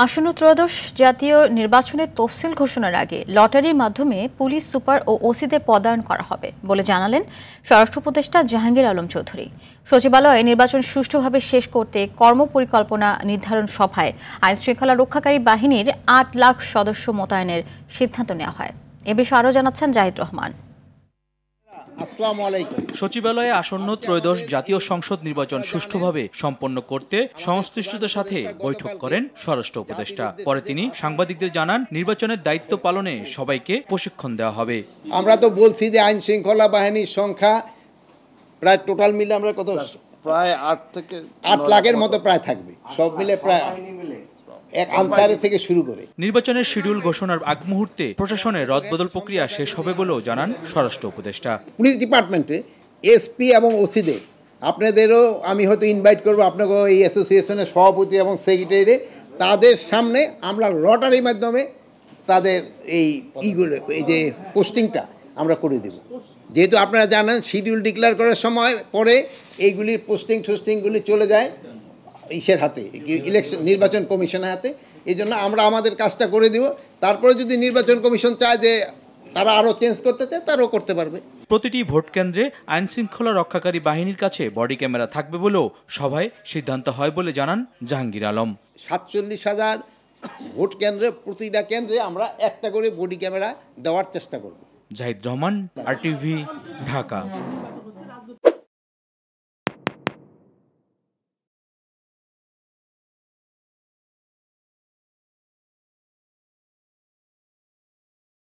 আসন্ন ত্রয়োদশ জাতীয় নির্বাচনের তফসিল ঘোষণার আগে লটারির মাধ্যমে পুলিশ সুপার ও ওসিদের পদায়ন করা হবে বলে জানালেন স্বরাষ্ট্র উপদেষ্টা জাহাঙ্গীর আলম চৌধুরী। সচিবালয়ে নির্বাচন সুষ্ঠুভাবে শেষ করতে কর্মপরিকল্পনা নির্ধারণ সভায় আইনশৃঙ্খলা রক্ষাকারী বাহিনীর ৮ লাখ সদস্য মোতায়েনের সিদ্ধান্ত নেওয়া হয়। এ বিষয়ে আরও জানাচ্ছেন জাহিদ রহমান। সচিবালয়ে আসন্ন ত্রয়োদশ জাতীয় সংসদ নির্বাচন সুষ্ঠুভাবে সম্পন্ন করতে সংশ্লিষ্টদের সাথে বৈঠক করেন স্বরাষ্ট্র উপদেষ্টা। পরে তিনি সাংবাদিকদের জানান, নির্বাচনের দায়িত্ব পালনে সবাইকে প্রশিক্ষণ দেওয়া হবে। আমরা তো বলছি যে আইন শৃঙ্খলা বাহিনীর সংখ্যা প্রায় টোটাল মিলে আমরা কত প্রায় 8 থেকে 8 লাখের মতো প্রায় থাকবে, সব মিলে প্রায় এক আনসারে থেকে শুরু করে। নির্বাচনের শিডিউল ঘোষণার আগ মুহূর্তে প্রশাসনের রদবদল প্রক্রিয়া শেষ হবে বলেও জানান স্বরাষ্ট্র উপদেষ্টা। পুলিশ ডিপার্টমেন্টে এসপি এবং ওসিদের আপনাদেরও আমি হয়তো ইনভাইট করবো, আপনাকে এই অ্যাসোসিয়েশনের সভাপতি এবং সেক্রেটারি, তাদের সামনে আমরা লটারির মাধ্যমে তাদের এই যে পোস্টিংটা আমরা করে দেব। যেহেতু আপনারা জানেন শিডিউল ডিক্লেয়ার করার সময় পরে এইগুলির পোস্টিংগুলি চলে যায় ইসের হাতে, ইলেকশন নির্বাচন কমিশনের হাতে। এই জন্য আমরা আমাদের কাজটা করে দিব। তারপরে যদি নির্বাচন কমিশন চায় যে তারা আরও চেঞ্জ করতে চায়, তারাও করতে পারবে। প্রতিটি ভোট কেন্দ্রে আইন শৃঙ্খলা রক্ষাকারী বাহিনীর কাছে বডি ক্যামেরা থাকবে বলেও সভায় সিদ্ধান্ত হয় বলে জানান জাহাঙ্গীর আলম। 47,000 ভোট কেন্দ্রে প্রতিটা কেন্দ্রে আমরা একটা করে বডি ক্যামেরা দেওয়ার চেষ্টা করব। জাহিদ রহমান, RTV, ঢাকা।